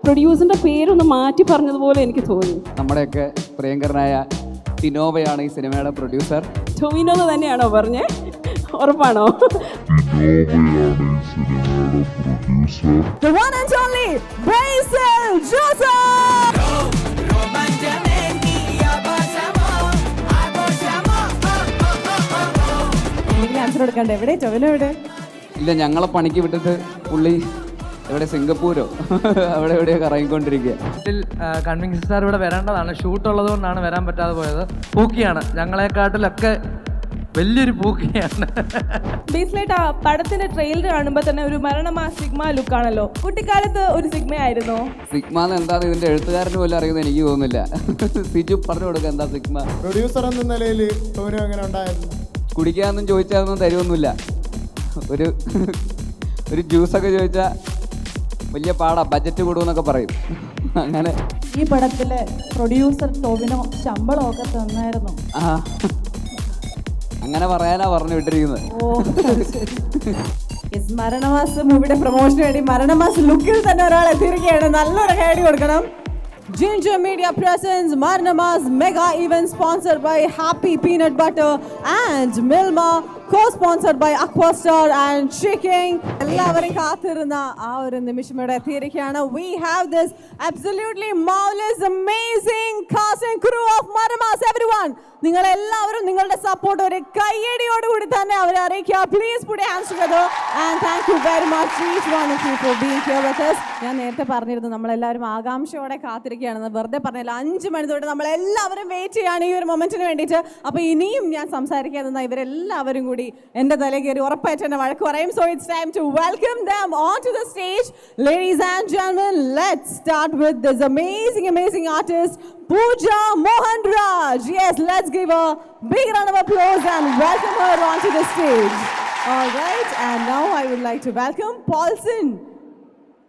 പ്രൊഡ്യൂസറിൻ്റെ പേരൊന്ന് മാറ്റി പറഞ്ഞതുപോലെ എനിക്ക് തോന്നി. നമ്മുടെയൊക്കെ പ്രിയങ്കരനായ ടിനോവയാണ് ഈ സിനിമയുടെ പ്രൊഡ്യൂസർ. ടൊവിനോ എന്ന് തന്നെയാണോ പറഞ്ഞേ? ഉറപ്പാണോ? The one and only Basil Joseph. Answer എടുക്കണ്ടേ? എവിടെ ടൊവിനോ? എവിടെ? ഇല്ല, ഞങ്ങളെ പണിക്ക് വിട്ടിട്ട് പുള്ളി എവിടെ സിംഗപ്പൂരോ അവിടെ എവിടെയോ കറങ്ങിക്കൊണ്ടിരിക്കുക. കൺവിൻസ് സാർ ഇവിടെ വരേണ്ടതാണ്, ഷൂട്ട് ഉള്ളത് കൊണ്ടാണ് വരാൻ പറ്റാതെ പോയത്. പൂക്കിയാണ്, ഞങ്ങളെക്കാട്ടിലൊക്കെ വലിയൊരു പൂക്കിയാണ്. ബേസിലായിട്ട് പടത്തിന്റെ ട്രെയിലർ കാണുമ്പോൾ തന്നെ ഒരു മരണമാ സിഗ്മ ലുക്കാണല്ലോ. കുട്ടിക്കാലത്ത് ഒരു സിഗ്മ ആയിരുന്നോ? സിഗ്മ എന്താണെന്ന് ഇതിന്റെ എഴുത്തുകാരന് പോലും അറിയുന്നത് എനിക്ക് തോന്നുന്നില്ല. സിജു പറഞ്ഞു കൊടുക്കുക എന്താ സിഗ്മ. പ്രൊഡ്യൂസർ എന്ന നിലയിൽ ടോവിനോ എങ്ങനെ ഉണ്ടായിരുന്നു? കുടിക്കാനൊന്നും ചോദിച്ചാലൊന്നും തരുമൊന്നുമില്ല. ഒരു ജ്യൂസൊക്കെ ചോദിച്ചാൽ വലിയ പാടാ, ബഡ്ജറ്റ് കൂടുമെന്നൊക്കെ പറയും. അങ്ങനെ ഈ പടത്തിലെ പ്രൊഡ്യൂസർ ടോവിനോ ശമ്പളമൊക്കെ തന്നായിരുന്നു. ആ അങ്ങനെ പറയാനാ പറഞ്ഞു വിട്ടിരിക്കുന്നത്. മരണമാസ് മൂവിയുടെ പ്രൊമോഷന് വേണ്ടി മരണമാസ് ലുക്കിൽ തന്നെ ഒരാൾ എത്തിയിരിക്കുകയാണ്. നല്ലൊരു ഹൈഡ് കൊടുക്കണം. Ginger Media presents Marnamas mega event sponsored by Happy Peanut Butter and Milma, co-sponsored by Aquastar and Chicken. എല്ലാവരും കാത്തിരുന്ന ആ ഒരു നിമിഷം ഇവിടെ എത്തിയിരിക്കുകയാണ്. We have this absolutely marvelous, amazing cast and crew of Marnamas. Everyone, നിങ്ങളെല്ലാവരും നിങ്ങളുടെ സപ്പോർട്ട് ഒരു കയ്യടിയോടുകൂടി തന്നെ അവരെ അറിയിക്കുക. Please put your hands together and thank you very much each one of you for being here with us. ഞാൻ നേരത്തെ പറഞ്ഞിരുന്നു നമ്മളെല്ലാവരും ആകാംക്ഷയോടെ കാത്തിരിക്കുകയാണെന്ന്. വെറുതെ പറഞ്ഞില്ല, 5 മണി തൊട്ട് നമ്മളെല്ലാവരും വെയിറ്റ് ചെയ്യാണ് ഈ ഒരു മൊമെന്റിന് വേണ്ടിയിട്ട്. അപ്പോൾ ഇനിയും ഞാൻ സംസാരിക്കാതെ ഇവരെല്ലാവരും കൂടി എൻ്റെ തലയിൽ കയറി ഉറപ്പായിട്ട് എന്നെ വഴക്ക് പറയും. So it's time to welcome them onto the stage. Ladies and gentlemen, let's start with this amazing artist, Pooja Mohan Raj. Yes, let's give a big round of applause and welcome her onto the stage. All right, and now I would like to welcome Paulson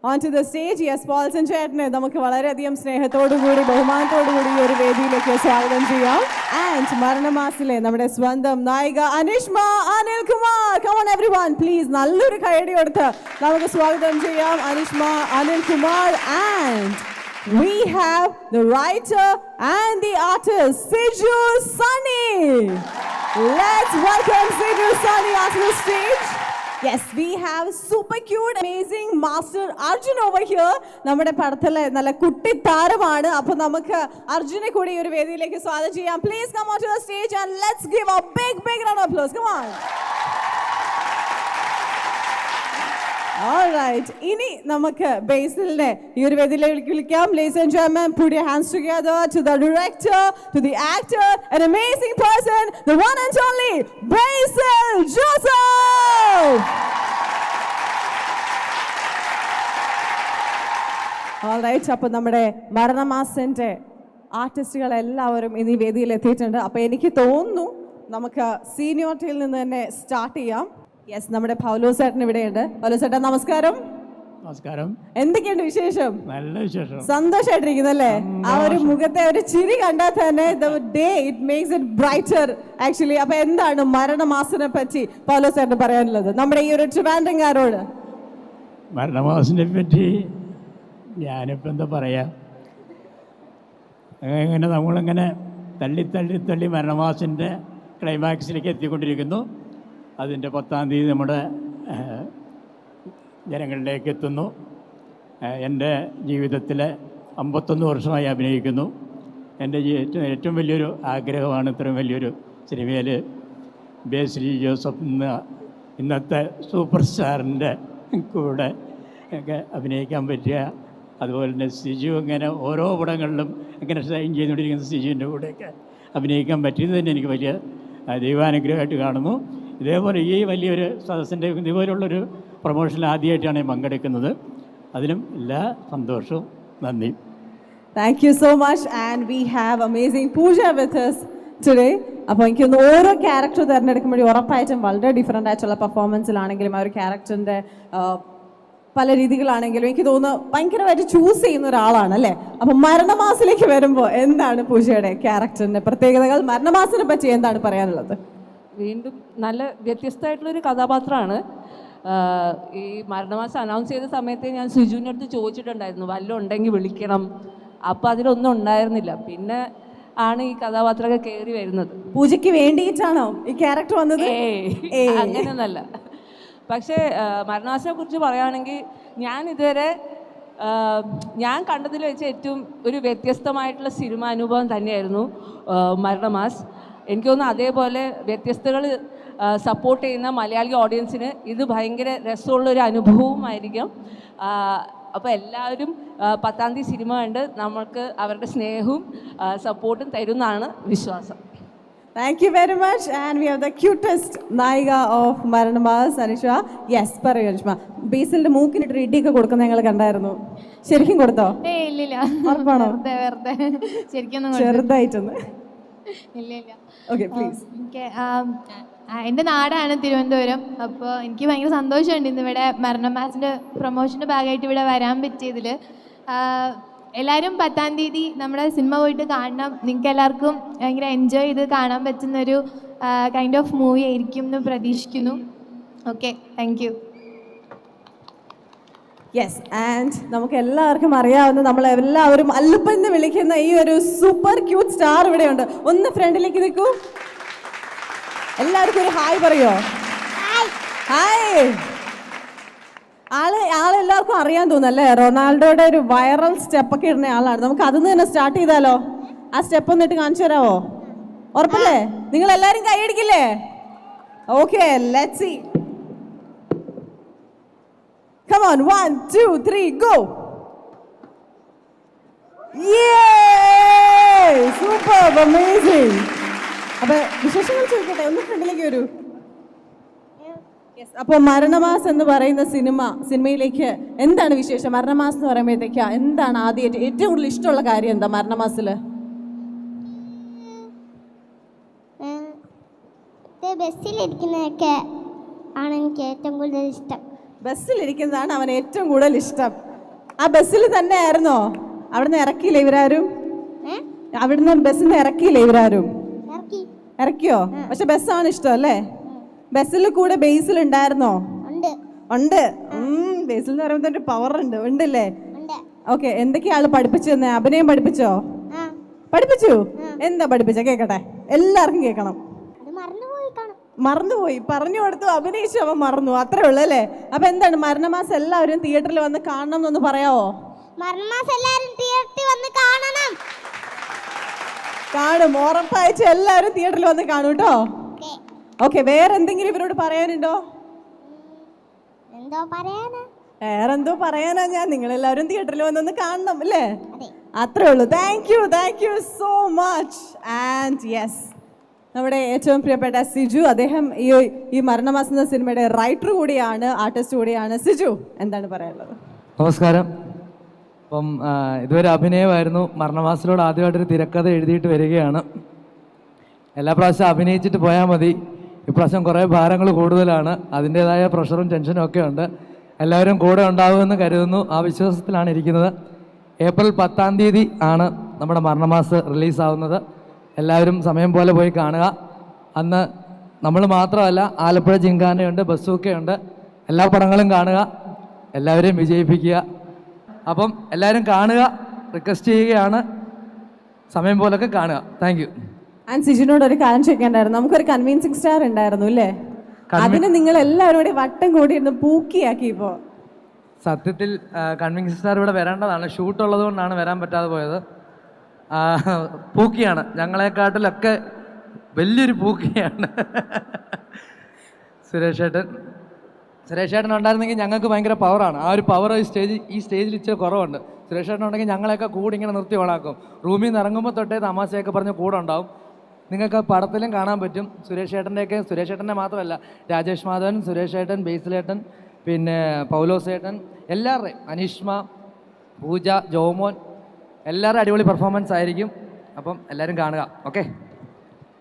onto the stage. Yes, Paulson ചേട്ടനെ നമുക്ക് വളരെയധികം സ്നേഹത്തോടുകൂടി ബഹുമാനത്തോടുകൂടി ഈ ഒരു വേദിയിലേക്ക് സ്വാഗതം ചെയ്യാം. And മരണമാസിലെ നമ്മുടെ സ്വന്തം നായിക Anishma Anilkumar. Come on everyone, please നല്ലൊരു കൈയടി കൊടുത്ത് നമുക്ക് സ്വാഗതം ചെയ്യാം Anishma Anilkumar. And we have the writer and the artist Siju Sunny. Let's welcome Siju Sunny onto the stage. Yes, we have super cute, amazing master Arjun over here. നമ്മുടെ പടത്തിലെ നല്ല കുട്ടി താരമാണ്. അപ്പോൾ നമുക്ക് അർജുനെ കൂടി ഈ ഒരു വേദിയിലേക്ക് സ്വാഗതം ചെയ്യാം. Please come onto the stage and let's give a big round of applause. Come on. All right. ഇനി നമുക്ക് ബേസിലിനെ ഈ ഒരു വേദിയിലേക്ക് വിളിക്കാം. Ladies and gentlemen, put your hands together to the director, to the actor, an amazing person, the one and only Basil Joseph. All right. അപ്പോൾ നമ്മുടെ മരണമാസിന്റെ ആർട്ടിസ്റ്റുകൾ എല്ലാവരും ഇനി വേദിയിൽ എത്തിയിട്ടുണ്ട്. അപ്പോൾ എനിക്ക് തോന്നുന്നു നമുക്ക് സീനിയോറിറ്റിയിൽ നിന്ന് തന്നെ സ്റ്റാർട്ട് ചെയ്യാം. യെസ്, നമ്മുടെ പൗലോസ് ചേട്ടൻ ഇവിടെയുണ്ട്. പൗലോസ് ചേട്ടാ നമസ്കാരം. നമസ്കാരം. എന്തൊക്കെയുണ്ട് വിശേഷം? നല്ല വിശേഷം. സന്തോഷമായിട്ടിരിക്കുന്നല്ലേ? ആ ഒരു മുഖത്തെ ഒരു ചിരി കണ്ടാൽ തന്നെ day it makes it brighter actually. അപ്പൊ എന്താണ് മരണമാസിനെ പറ്റി പൗലോസ് ചേട്ടൻ പറയാനുള്ളത് നമ്മുടെ ഈ ഒരു ട്രിവാൻഡ്രംകാരോട്? മരണമാസിനെ പറ്റി ഞാനിപ്പോൾ എന്താ പറയാ, അങ്ങനെ നമ്മളിങ്ങനെ തള്ളി മരണമാസിൻ്റെ ക്ലൈമാക്സിലേക്ക് എത്തിക്കൊണ്ടിരിക്കുന്നു. അതിൻ്റെ 10-ാം തീയതി നമ്മുടെ ജനങ്ങളിലേക്ക് എത്തുന്നു. എൻ്റെ ജീവിതത്തിലെ 51 വർഷമായി അഭിനയിക്കുന്നു. എൻ്റെ ഏറ്റവും വലിയൊരു ആഗ്രഹമാണ് ഇത്രയും വലിയൊരു സിനിമയിൽ ബേസിൽ ജോസഫ് ഇന്നത്തെ സൂപ്പർ സ്റ്റാറിൻ്റെ കൂടെ ഒക്കെ അഭിനയിക്കാൻ പറ്റുക. അതുപോലെ തന്നെ സിജു ഇങ്ങനെ ഓരോ പടങ്ങളിലും ഇങ്ങനെ ഷൈൻ ചെയ്തുകൊണ്ടിരിക്കുന്ന സിജുവിൻ്റെ കൂടെയൊക്കെ അഭിനയിക്കാൻ പറ്റിയത് തന്നെ എനിക്ക് വലിയ ദൈവാനുഗ്രഹമായിട്ട് കാണുന്നു. ഇതേപോലെ ഈ വലിയൊരു സദസ്സിൻ്റെ ഇതുപോലുള്ളൊരു പ്രൊമോഷനിൽ ആദ്യമായിട്ടാണ് ഞാൻ പങ്കെടുക്കുന്നത്. അതിനും എല്ലാ സന്തോഷവും. നന്ദി. Thank you so much. And we have amazing Pooja with us today. അപ്പോൾ എനിക്കൊന്ന് ഓരോ ക്യാരക്ടർ തിരഞ്ഞെടുക്കുമ്പോഴും ഉറപ്പായിട്ടും വളരെ ഡിഫറെൻ്റ് ആയിട്ടുള്ള പെർഫോമൻസിലാണെങ്കിലും ആ ഒരു ക്യാരക്ടറിൻ്റെ പല രീതികളാണെങ്കിലും എനിക്ക് തോന്നുന്നു ഭയങ്കരമായിട്ട് ചൂസ് ചെയ്യുന്ന ഒരാളാണ് അല്ലേ? അപ്പം മരണമാസിലേക്ക് വരുമ്പോൾ എന്താണ് പൂജയുടെ ക്യാരക്ടറിൻ്റെ പ്രത്യേകതകൾ? മരണമാസിനെ പറ്റി എന്താണ് പറയാനുള്ളത്? വീണ്ടും നല്ല വ്യത്യസ്തമായിട്ടുള്ളൊരു കഥാപാത്രമാണ്. ഈ മരണമാസം അനൗൺസ് ചെയ്ത സമയത്ത് ഞാൻ സിജുവിൻ്റെ അടുത്ത് ചോദിച്ചിട്ടുണ്ടായിരുന്നു വല്ലതും ഉണ്ടെങ്കിൽ വിളിക്കണം. അപ്പോൾ അതിലൊന്നും ഉണ്ടായിരുന്നില്ല. പിന്നെ ആണ് ഈ കഥാപാത്രമൊക്കെ കയറി വരുന്നത്. പൂജയ്ക്ക് വേണ്ടിയിട്ടാണോ ഈ ക്യാരക്ടർ വന്നത്? അങ്ങനെയൊന്നല്ല. പക്ഷേ മരണമാസത്തെ കുറിച്ച് പറയുകയാണെങ്കിൽ ഞാൻ ഇതുവരെ ഞാൻ കണ്ടതിൽ വെച്ച് ഏറ്റവും ഒരു വ്യത്യസ്തമായിട്ടുള്ള സിനിമ അനുഭവം തന്നെയായിരുന്നു മരണമാസ്. എനിക്ക് തോന്നുന്നു അതേപോലെ വ്യത്യസ്തകൾ സപ്പോർട്ട് ചെയ്യുന്ന മലയാളി ഓഡിയൻസിന് ഇത് ഭയങ്കര രസമുള്ളൊരു അനുഭവമായിരിക്കും. അപ്പോൾ എല്ലാവരും 10-ാം തീയതി സിനിമ കണ്ട് നമ്മൾക്ക് അവരുടെ സ്നേഹവും സപ്പോർട്ടും തരുമെന്നാണ് വിശ്വാസം. Thank you very much. And we have the cutest Naiga of Maranamas, Anisha. Yes, പറയൂ അനിഷ്മ. ബേസിലിന്റെ മൂക്കിനിട്ട് ഇടിയൊക്കെ കൊടുക്കുന്ന ഞങ്ങൾ കണ്ടായിരുന്നു. ശരിക്കും കൊടുത്തോ? ഇല്ലില്ല. ഉറപ്പാണോ? വെറുതെ ശരിക്കും ചെറുതായിട്ടൊന്ന്. ഇല്ല. Okay please. എൻ്റെ നാടാണ് തിരുവനന്തപുരം. അപ്പോൾ എനിക്ക് ഭയങ്കര സന്തോഷമുണ്ട് ഇന്നിവിടെ മരണമാസിൻ്റെ പ്രൊമോഷൻ്റെ ഭാഗമായിട്ട് ഇവിടെ വരാൻ പറ്റിയതിൽ. എല്ലാവരും 10-ാം തീയതി നമ്മുടെ സിനിമ പോയിട്ട് കാണണം. നിങ്ങൾക്ക് എല്ലാവർക്കും ഭയങ്കര എൻജോയ് ചെയ്ത് കാണാൻ പറ്റുന്നൊരു കൈൻഡ് ഓഫ് മൂവി ആയിരിക്കും എന്ന് പ്രതീക്ഷിക്കുന്നു. Okay, thank U. Yes, and നമുക്ക് എല്ലാവർക്കും അറിയാവുന്ന നമ്മളെല്ലാവരും അല്ലുപ്പ എന്ന് വിളിക്കുന്ന ഈ ഒരു സൂപ്പർ ക്യൂട്ട് സ്റ്റാർ ഇവിടെയുണ്ട്. ഒന്ന് ഫ്രണ്ടിലേക്ക് നിൽക്കൂ. എല്ലാവർക്കും ഒരു ഹായ് പറയോ? ഹായ്. ആളെല്ലാവർക്കും അറിയാൻ തോന്നുന്നല്ലേ, റൊണാൾഡോയുടെ ഒരു വൈറൽ സ്റ്റെപ്പൊക്കെ ഇടുന്ന ആളാണ്. നമുക്ക് അതിന്ന് തന്നെ സ്റ്റാർട്ട് ചെയ്താലോ? ആ സ്റ്റെപ്പ് ഒന്നിട്ട് കാണിച്ചു തരാമോ? ഉറപ്പല്ലേ? നിങ്ങൾ എല്ലാവരും കൈയടിക്കില്ലേ? Okay, let's see. Come on, 1, 2, 3, go! Yay! Superb, amazing. അപ്പോൾ വിശേഷങ്ങൾ ചോദിക്കട്ടെ, ഒന്ന് ഫ്രണ്ടിലേക്ക് വരൂ. യെസ്, അപ്പോൾ മരണമാസ് എന്ന് പറയുന്ന സിനിമയിലേക്ക് എന്താണ് വിശേഷം? മരണമാസ് എന്ന് പറയുമ്പോഴത്തേക്ക് എന്താണ് ആദ്യമായിട്ട് ഏറ്റവും കൂടുതൽ ഇഷ്ടമുള്ള കാര്യം എന്താ മരണമാസിൽ? ബസ്സിലിരിക്കുന്നതൊക്കെ ആണ് എനിക്ക് ഏറ്റവും കൂടുതൽ ഇഷ്ടം. ബസ്സിലിരിക്കുന്നതാണ് അവൻ ഏറ്റവും കൂടുതൽ ഇഷ്ടം. ആ ബസ്സിൽ തന്നെ ആയിരുന്നോ? അവിടുന്ന് ഇറക്കിയില്ലേ ഇവരാരും? അവിടുന്ന് ബസ്സിൽ നിന്ന് ഇറക്കിയില്ലേ ഇവരാരും? ഇറക്കിയോ? പക്ഷെ ബസ്സാണ് ഇഷ്ടം അല്ലേ? ബസ്സിൽ കൂടെ ബേസിൽ ഉണ്ടായിരുന്നോ? ഉണ്ട്. ബേസിൽ എന്ന് പറയുമ്പോൾ ഒരു പവർ ഉണ്ടല്ലേ? ഓക്കെ, എന്തൊക്കെയാ ആള് പഠിപ്പിച്ചു തന്നെ? അഭിനയം പഠിപ്പിച്ചോ? പഠിപ്പിച്ചു. എന്താ പഠിപ്പിച്ച? കേക്കട്ടെ, എല്ലാവർക്കും കേൾക്കണം. മറന്നുപോയി, പറഞ്ഞു കൊടുത്തു, അഭിനയിച്ചു, അവൻ മറന്നു, അത്രേ ഉള്ളു അല്ലേ? അപ്പൊ എന്താണ് മരണമാസം എല്ലാവരും തിയേറ്ററിൽ വന്ന് കാണണം എന്നൊന്ന് പറയാവോ? കാണും, ഉറപ്പായിട്ട് എല്ലാവരും തിയേറ്ററിൽ വന്ന് കാണും കേട്ടോ. ഓക്കെ, വേറെ എന്തെങ്കിലും ഇവരോട് പറയാനുണ്ടോ? വേറെന്തോ പറയാനാ ഞാൻ. നിങ്ങളെല്ലാവരും തിയേറ്ററിൽ വന്നൊന്ന് കാണണം അല്ലേ? അത്രേ ഉള്ളൂ. Thank you so much. And yes, നമ്മുടെ ഏറ്റവും പ്രിയപ്പെട്ട സിജു, അദ്ദേഹം ഈ മരണമാസം എന്ന സിനിമയുടെ റൈറ്റർ കൂടിയാണ്, ആർട്ടിസ്റ്റ് കൂടിയാണ്. സിജു, എന്താണ് പറയാനുള്ളത്? നമസ്കാരം. അപ്പം ഇതുവരെ അഭിനയമായിരുന്നു. മരണമാസത്തിലൂടെ ആദ്യമായിട്ടൊരു തിരക്കഥ എഴുതിയിട്ട് വരികയാണ്. എല്ലാ പ്രാവശ്യം അഭിനയിച്ചിട്ട് പോയാൽ മതി. ഇപ്രാവശ്യം കുറേ ഭാരങ്ങൾ കൂടുതലാണ്, അതിൻ്റേതായ പ്രഷറും ടെൻഷനും ഒക്കെ ഉണ്ട്. എല്ലാവരും കൂടെ ഉണ്ടാകുമെന്ന് കരുതുന്നു, ആ വിശ്വാസത്തിലാണ് ഇരിക്കുന്നത്. ഏപ്രിൽ 10-ാം തീയതി ആണ് നമ്മുടെ മരണമാസ് റിലീസാവുന്നത്. എല്ലാവരും സമയം പോലെ പോയി കാണുക. അന്ന് നമ്മൾ മാത്രമല്ല, ആലപ്പുഴ ജിങ്കാനയുണ്ട്, ബസ്സൊക്കെയുണ്ട്. എല്ലാ പടങ്ങളും കാണുക, എല്ലാവരെയും വിജയിപ്പിക്കുക. അപ്പം എല്ലാവരും കാണുക, റിക്വസ്റ്റ് ചെയ്യുകയാണ്, സമയം പോലൊക്കെ കാണുക. Thank you. ആൻഡ് സിജുനോട് ഒരു കാര്യം ചോദിക്കേണ്ടായിരുന്നു. നമുക്കൊരു കൺവിൻസിങ് സ്റ്റാർ ഉണ്ടായിരുന്നു അല്ലേ? അതിന് നിങ്ങൾ എല്ലാവരും കൂടി വട്ടം കൂടിയിരുന്ന് പൂക്കിയാക്കി. ഇപ്പോൾ സത്യത്തിൽ കൺവിൻസിങ് സ്റ്റാർ ഇവിടെ വരേണ്ടതാണ്, ഷൂട്ട് ഉള്ളത് കൊണ്ടാണ് വരാൻ പറ്റാതെ പോയത്. പൂക്കിയാണ്, ഞങ്ങളെക്കാട്ടിലൊക്കെ വലിയൊരു പൂക്കിയാണ് സുരേഷ് ഏട്ടൻ ഉണ്ടായിരുന്നെങ്കിൽ ഞങ്ങൾക്ക് ഭയങ്കര പവറാണ്. ആ ഒരു പവർ ഈ സ്റ്റേജിൽ ഇച്ചിരി കുറവുണ്ട്. സുരേഷ് ഏട്ടൻ ഉണ്ടെങ്കിൽ ഞങ്ങളെയൊക്കെ കൂടി ഇങ്ങനെ നിർത്തി ഓണാക്കും. റൂമിൽ നിന്ന് ഇറങ്ങുമ്പോൾ തൊട്ടേ തമാശയൊക്കെ പറഞ്ഞ് കൂടെ ഉണ്ടാവും. നിങ്ങൾക്ക് പടത്തിലും കാണാൻ പറ്റും. സുരേഷ് ഏട്ടൻ്റെ മാത്രമല്ല, രാജേഷ് മാധവൻ, സുരേഷ് ഏട്ടൻ, ബേസിലേട്ടൻ, പിന്നെ പൗലോസ് ഏട്ടൻ, എല്ലാവരുടെയും, അനീഷ്മ, പൂജ, ജോമോൻ, എല്ലാവരും അടിപൊളി പെർഫോമൻസ് ആയിരിക്കും. അപ്പം എല്ലാവരും കാണുക. Okay,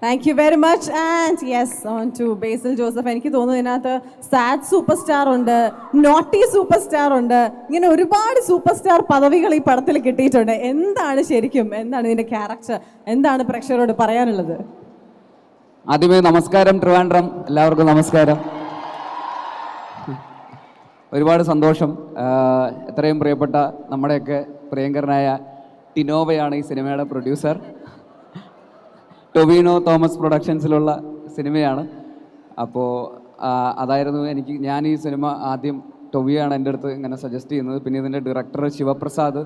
thank you very much. And yes, on to Basil Joseph. എനിക്ക് തോന്നുന്നു ഇതിനകത്ത് സാഡ് സൂപ്പർ സ്റ്റാർ ഉണ്ട്, നോട്ടി സൂപ്പർ സ്റ്റാർ ഉണ്ട്, ഇങ്ങനെ ഒരുപാട് സൂപ്പർ സ്റ്റാർ പദവികൾ ഈ പടത്തിൽ കിട്ടിയിട്ടുണ്ട്. എന്താണ് ഇതിൻ്റെ ക്യാരക്ടർ? എന്താണ് പ്രേക്ഷകരോട് പറയാനുള്ളത്? ആദ്യമേ നമസ്കാരം ട്രിവാൻഡ്രം, എല്ലാവർക്കും നമസ്കാരം. ഒരുപാട് സന്തോഷം. എത്രയും പ്രിയപ്പെട്ട നമ്മുടെയൊക്കെ പ്രിയങ്കരനായ ടിനോവയാണ് ഈ സിനിമയുടെ പ്രൊഡ്യൂസർ. ടൊവിനോ തോമസ് പ്രൊഡക്ഷൻസിലുള്ള സിനിമയാണ്. അപ്പോൾ അതായിരുന്നു ഞാൻ ഈ സിനിമ ആദ്യം ടൊവിയാണ് എൻ്റെ അടുത്ത് ഇങ്ങനെ സജസ്റ്റ് ചെയ്യുന്നത്. പിന്നെ ഇതിൻ്റെ ഡയറക്ടർ ശിവപ്രസാദ്,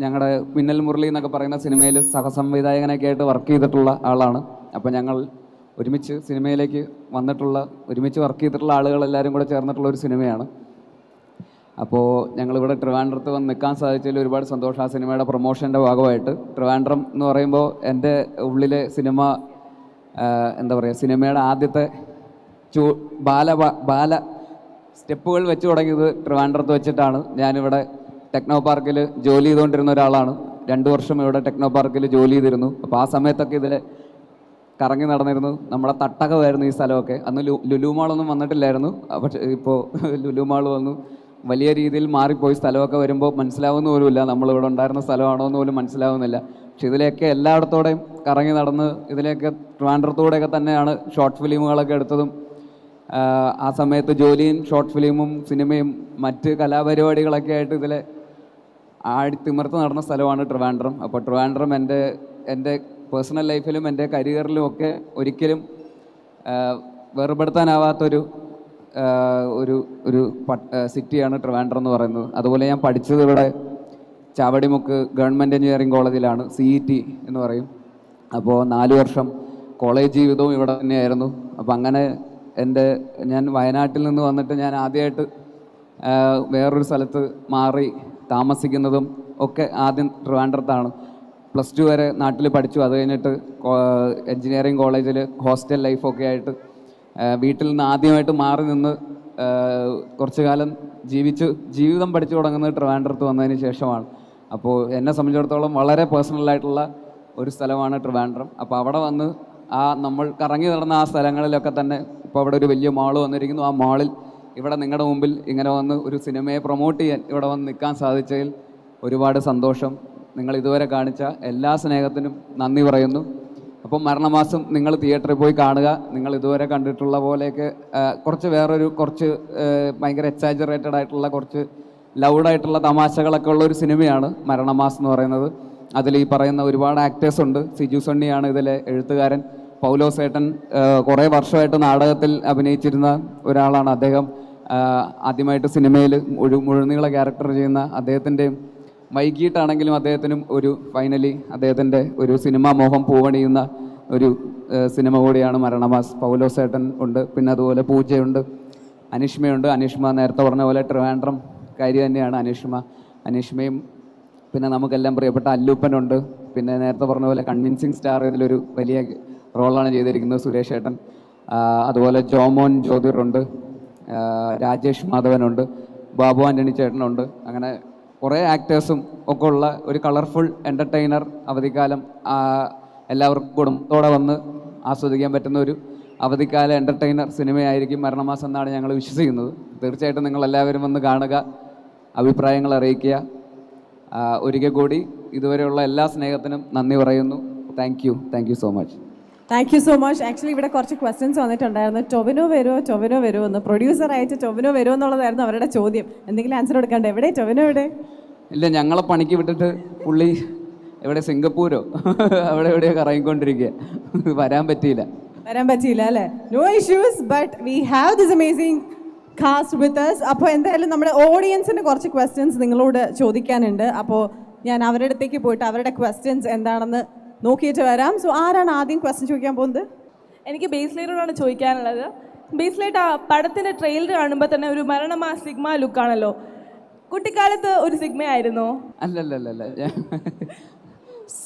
ഞങ്ങളുടെ മിന്നൽ മുരളി എന്നൊക്കെ പറയുന്ന സിനിമയിൽ സഹസംവിധായകനൊക്കെ ആയിട്ട് വർക്ക് ചെയ്തിട്ടുള്ള ആളാണ്. അപ്പോൾ ഞങ്ങൾ ഒരുമിച്ച് സിനിമയിലേക്ക് ഒരുമിച്ച് വർക്ക് ചെയ്തിട്ടുള്ള ആളുകളെല്ലാവരും കൂടെ ചേർന്നിട്ടുള്ള ഒരു സിനിമയാണ്. അപ്പോൾ ഞങ്ങളിവിടെ ട്രിവാൻഡ്രത്ത് വന്ന് നിൽക്കാൻ സാധിച്ചതിൽ ഒരുപാട് സന്തോഷം. ആ സിനിമയുടെ പ്രൊമോഷൻ്റെ ഭാഗമായിട്ട് ട്രിവാൻഡ്രം എന്ന് പറയുമ്പോൾ എൻ്റെ ഉള്ളിലെ സിനിമ എന്താ പറയുക, സിനിമയുടെ ആദ്യത്തെ ബാല സ്റ്റെപ്പുകൾ വെച്ച് തുടങ്ങിയത് ട്രിവാൻഡ്രത്ത് വെച്ചിട്ടാണ്. ഞാനിവിടെ ടെക്നോ പാർക്കിൽ ജോലി ചെയ്തുകൊണ്ടിരുന്ന ഒരാളാണ്. 2 വർഷം ഇവിടെ ടെക്നോ പാർക്കിൽ ജോലി ചെയ്തിരുന്നു. അപ്പോൾ ആ സമയത്തൊക്കെ ഇതിൽ കറങ്ങി നടന്നിരുന്നു. നമ്മുടെ തട്ടകമായിരുന്നു ഈ സ്ഥലമൊക്കെ. അന്ന് ലുലു മാളൊന്നും വന്നിട്ടില്ലായിരുന്നു. പക്ഷേ ഇപ്പോൾ ലുലു മാൾ വന്നു. വലിയ രീതിയിൽ മാറിപ്പോയി. സ്ഥലമൊക്കെ വരുമ്പോൾ മനസ്സിലാവുന്ന പോലുമില്ല നമ്മളിവിടെ ഉണ്ടായിരുന്ന സ്ഥലമാണോ എന്ന് പോലും മനസ്സിലാവുന്നില്ല. പക്ഷെ ഇതിലേക്ക് എല്ലായിടത്തോടെയും കറങ്ങി നടന്ന് ഇതിലേക്ക് ട്രിവാൻഡ്രത്തോടെയൊക്കെ തന്നെയാണ് ഷോർട്ട് ഫിലിമുകളൊക്കെ എടുത്തതും. ആ സമയത്ത് ജോലിയും ഷോർട്ട് ഫിലിമും സിനിമയും മറ്റ് കലാപരിപാടികളൊക്കെ ആയിട്ട് ഇതിലെ ആടിത്തിമിർത്ത് നടന്ന സ്ഥലമാണ് ട്രിവാൻഡ്രം. അപ്പോൾ ട്രിവാൻഡ്രം എൻ്റെ പേഴ്സണൽ ലൈഫിലും എൻ്റെ കരിയറിലും ഒക്കെ ഒരിക്കലും വേർപെടുത്താനാവാത്തൊരു ഒരു സിറ്റിയാണ് ട്രിവാൻഡ്രം എന്ന് പറയുന്നത്. അതുപോലെ ഞാൻ പഠിച്ചത് ഇവിടെ ചാവടിമുക്ക് ഗവൺമെൻറ് എഞ്ചിനീയറിംഗ് കോളേജിലാണ്, CET എന്ന് പറയും. അപ്പോൾ 4 വർഷം കോളേജ് ജീവിതവും ഇവിടെ തന്നെയായിരുന്നു. അപ്പോൾ അങ്ങനെ ഞാൻ വയനാട്ടിൽ നിന്ന് വന്നിട്ട് ഞാൻ ആദ്യമായിട്ട് വേറൊരു സ്ഥലത്ത് മാറി താമസിക്കുന്നതും ഒക്കെ ആദ്യം ട്രിവാൻഡ്രത്താണ്. +2 വരെ നാട്ടിൽ പഠിച്ചു. അത് കഴിഞ്ഞിട്ട് എഞ്ചിനീയറിംഗ് കോളേജിൽ ഹോസ്റ്റൽ ലൈഫൊക്കെ ആയിട്ട് വീട്ടിൽ നിന്ന് ആദ്യമായിട്ട് മാറി നിന്ന് കുറച്ചു കാലം ജീവിതം പഠിച്ചു തുടങ്ങുന്നത് ട്രിവാൻഡ്രത്ത് വന്നതിന് ശേഷമാണ്. അപ്പോൾ എന്നെ സംബന്ധിച്ചിടത്തോളം വളരെ പേഴ്സണലായിട്ടുള്ള ഒരു സ്ഥലമാണ് ട്രിവാൻഡ്രം. അപ്പോൾ അവിടെ വന്ന് നമ്മൾ കറങ്ങി നടന്ന ആ സ്ഥലങ്ങളിലൊക്കെ തന്നെ ഇപ്പോൾ അവിടെ ഒരു വലിയ മാള് വന്നിരിക്കുന്നു. ആ മാളിൽ ഇവിടെ നിങ്ങളുടെ മുമ്പിൽ ഇങ്ങനെ വന്ന് ഒരു സിനിമയെ പ്രൊമോട്ട് ചെയ്യാൻ ഇവിടെ വന്ന് നിൽക്കാൻ സാധിച്ചതിൽ ഒരുപാട് സന്തോഷം. നിങ്ങൾ ഇതുവരെ കാണിച്ച എല്ലാ സ്നേഹത്തിനും നന്ദി പറയുന്നു. അപ്പം മരണമാസം നിങ്ങൾ തിയേറ്ററിൽ പോയി കാണുക. നിങ്ങൾ ഇതുവരെ കണ്ടിട്ടുള്ള പോലെയൊക്കെ കുറച്ച് ഭയങ്കര എക്സാജറേറ്റഡ് ആയിട്ടുള്ള കുറച്ച് ലൗഡായിട്ടുള്ള തമാശകളൊക്കെ ഉള്ള ഒരു സിനിമയാണ് മരണമാസം എന്ന് പറയുന്നത്. അതിൽ ഈ പറയുന്ന ഒരുപാട് ആക്ടേഴ്സ് ഉണ്ട്. സിജു സണ്ണിയാണ് ഇതിലെ എഴുത്തുകാരൻ. പൗലോസേട്ടൻ കുറേ വർഷമായിട്ട് നാടകത്തിൽ അഭിനയിച്ചിരുന്ന ഒരാളാണ്. അദ്ദേഹം ആദ്യമായിട്ട് സിനിമയിൽ മുഴുനീള ക്യാരക്ടർ ചെയ്യുന്ന അദ്ദേഹത്തിൻ്റെയും വൈകിട്ടാണെങ്കിലും അദ്ദേഹത്തിനും ഫൈനലി അദ്ദേഹത്തിൻ്റെ ഒരു സിനിമാ മോഹം പൂവണിയുന്ന ഒരു സിനിമ കൂടിയാണ് മരണമാസ്. പൗലോസേട്ടൻ ഉണ്ട്, പിന്നെ അതുപോലെ പൂജയുണ്ട്, അനിഷ്മയുണ്ട്. അനിഷ്മ നേരത്തെ പറഞ്ഞ പോലെ ട്രിവാൻഡ്രം കാരി തന്നെയാണ് അനിഷ്മയും. പിന്നെ നമുക്കെല്ലാം പ്രിയപ്പെട്ട അല്ലൂപ്പനുണ്ട്. പിന്നെ നേരത്തെ പറഞ്ഞ പോലെ കൺവിൻസിങ് സ്റ്റാർ ഇതിലൊരു വലിയ റോളാണ് ചെയ്തിരിക്കുന്നത് സുരേഷ് ഏട്ടൻ. അതുപോലെ ജോമോൻ ജ്യോതിറുണ്ട്, രാജേഷ് മാധവനുണ്ട്, ബാബു ആൻ്റണി ചേട്ടനുണ്ട്. അങ്ങനെ കുറേ ആക്ടേഴ്സും ഒക്കെ ഉള്ള ഒരു കളർഫുൾ എൻ്റർടൈനർ അവധിക്കാലം എല്ലാവർക്കും കുടുംബത്തോടെ വന്ന് ആസ്വദിക്കാൻ പറ്റുന്ന ഒരു അവധിക്കാല എൻ്റർടൈനർ സിനിമയായിരിക്കും മരണമാസം എന്നാണ് ഞങ്ങൾ വിശ്വസിക്കുന്നത്. തീർച്ചയായിട്ടും നിങ്ങളെല്ലാവരും വന്ന് കാണുക, അഭിപ്രായങ്ങൾ അറിയിക്കുക. ഒരിക്കൽ കൂടി ഇതുവരെയുള്ള എല്ലാ സ്നേഹത്തിനും നന്ദി പറയുന്നു. Thank you so much. Thank you so much. Actually ഇവിടെ കുറച്ച് ക്വസ്റ്റ്യൻസ് വന്നിട്ടുണ്ടായിരുന്നു. ടൊവിനോ വരുമോ എന്ന്. പ്രൊഡ്യൂസറായിട്ട് ടൊവിനോ വരുമോ എന്നുള്ളതായിരുന്നു അവരുടെ ചോദ്യം. എന്തെങ്കിലും ആൻസർ കൊടുക്കണ്ടേ? എവിടെ ടൊവിനോ? ഇല്ല, ഞങ്ങളെ പണിക്ക് വിട്ടിട്ട് പുള്ളി എവിടെ സിംഗപ്പൂരോ അവിടെ എവിടെയോ കറങ്ങിക്കൊണ്ടിരിക്കുക. വരാൻ പറ്റിയില്ല അല്ലേ? No issues, but we have this amazing cast with us. അപ്പോൾ എന്തായാലും നമ്മുടെ ഓഡിയൻസിന് കുറച്ച് ക്വസ്റ്റ്യൻസ് നിങ്ങളോട് ചോദിക്കാനുണ്ട്. അപ്പോൾ ഞാൻ അവരുടെ അടുത്തേക്ക് പോയിട്ട് അവരുടെ ക്വസ്റ്റ്യൻസ് എന്താണെന്ന് നോക്കിയിട്ട് വരാം. സോ ആരാണ് ആദ്യം ക്വസ്റ്റ്യൻ ചോദിക്കാൻ പോകുന്നത്? എനിക്ക് ബേസ്ലൈറ്റോടാണ് ചോദിക്കാനുള്ളത്. ബേസ്ലൈറ്റ് ആ പടത്തിൻ്റെ ട്രെയിലർ കാണുമ്പോൾ തന്നെ ഒരു മരണമാ സിഗ്മ ലുക്കാണല്ലോ. കുട്ടിക്കാലത്ത് ഒരു സിഗ്മ ആയിരുന്നോ? അല്ലല്ല, ഞാൻ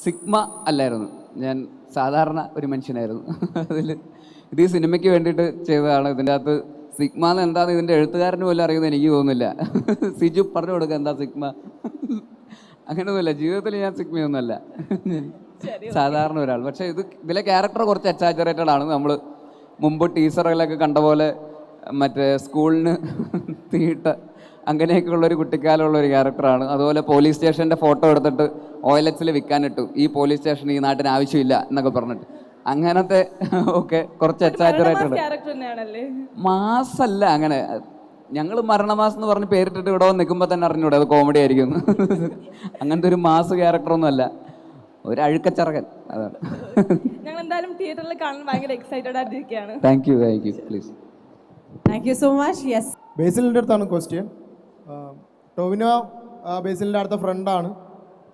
സിഗ്മ അല്ലായിരുന്നു. ഞാൻ സാധാരണ ഒരു മനുഷ്യനായിരുന്നു. ഇത് ഈ സിനിമയ്ക്ക് വേണ്ടിയിട്ട് ചെയ്തതാണ്. ഇതിൻ്റെ അകത്ത് സിഗ്മ എന്ന് എന്താണെന്ന് ഇതിൻ്റെ എഴുത്തുകാരന് പോലും അറിയുന്നത് എനിക്ക് തോന്നുന്നില്ല. സിജു പറഞ്ഞു കൊടുക്കുക എന്താ സിഗ്മ. അങ്ങനെയൊന്നുമില്ല, ജീവിതത്തിൽ ഞാൻ സിഗ്മയൊന്നുമല്ല, സാധാരണ ഒരാൾ. പക്ഷേ ഇതിലെ ക്യാരക്ടർ കുറച്ച് എക്സാജറേറ്റഡ് ആണ്. നമ്മൾ മുമ്പ് ടീസറിലൊക്കെ കണ്ട പോലെ മറ്റേ സ്കൂളിന് തീട്ട അങ്ങനെയൊക്കെയുള്ളൊരു കുട്ടിക്കാലമുള്ളൊരു ക്യാരക്ടറാണ്. അതുപോലെ പോലീസ് സ്റ്റേഷൻ്റെ ഫോട്ടോ എടുത്തിട്ട് OLX വിൽക്കാനിട്ടു, ഈ പോലീസ് സ്റ്റേഷൻ ഈ നാട്ടിന് ആവശ്യമില്ല എന്നൊക്കെ പറഞ്ഞിട്ട്. അങ്ങനത്തെ ഒക്കെ കുറച്ച് എക്സാജറേറ്റഡ്. മാസല്ല, അങ്ങനെ ഞങ്ങൾ മരണമാസം എന്ന് പറഞ്ഞ് പേരിട്ടിട്ട് ഇവിടെ വന്ന് നിൽക്കുമ്പോൾ തന്നെ അറിഞ്ഞൂടെ അത് കോമഡി ആയിരിക്കും. അങ്ങനത്തെ ഒരു മാസ് ക്യാരക്ടറൊന്നും അല്ല, ഒരു അഴുക്കച്ചറകൻ. അതാണ്. ഞങ്ങൾ എന്തായാലും തിയേറ്ററിൽ കാണാൻ ഭയങ്കര എക്സൈറ്റഡ് ആയിട്ടിരിക്കുകയാണ്. Thank you please. Thank you so much. Yes, ബേസിലിൻ്റെ അടുത്താണ് ക്വസ്റ്റ്യൻ. ടൊവിനോ ബേസിലിൻ്റെ അടുത്ത ഫ്രണ്ടാണ്.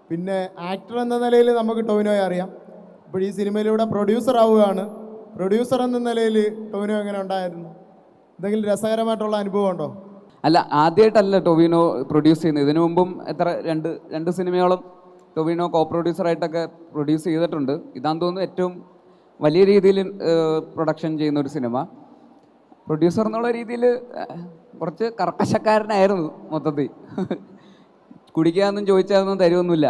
പിന്നെ ആക്ടർ എന്ന നിലയിൽ നമുക്ക് ടൊവിനോയെ അറിയാം. ഇപ്പോൾ ഈ സിനിമയിലൂടെ പ്രൊഡ്യൂസർ ആവുകയാണ്. പ്രൊഡ്യൂസർ എന്ന നിലയിൽ ടൊവിനോ എങ്ങനെ ഉണ്ടായിരുന്നു? എന്തെങ്കിലും രസകരമായിട്ടുള്ള അനുഭവം ഉണ്ടോ? അല്ല, ആദ്യമായിട്ടല്ല ടൊവിനോ പ്രൊഡ്യൂസ് ചെയ്യുന്നത്. ഇതിനു മുമ്പും രണ്ട് സിനിമയോളം ടൊവിനോ കോ പ്രൊഡ്യൂസറായിട്ടൊക്കെ പ്രൊഡ്യൂസ് ചെയ്തിട്ടുണ്ട്. ഇതാന്ന് തോന്നുന്നു ഏറ്റവും വലിയ രീതിയിൽ പ്രൊഡക്ഷൻ ചെയ്യുന്ന ഒരു സിനിമ. പ്രൊഡ്യൂസർ എന്നുള്ള രീതിയിൽ കുറച്ച് കർക്കശക്കാരനായിരുന്നു മൊത്തത്തിൽ. കുടിക്കാനൊന്നും ചോദിച്ചാലൊന്നും തരുമൊന്നുമില്ല.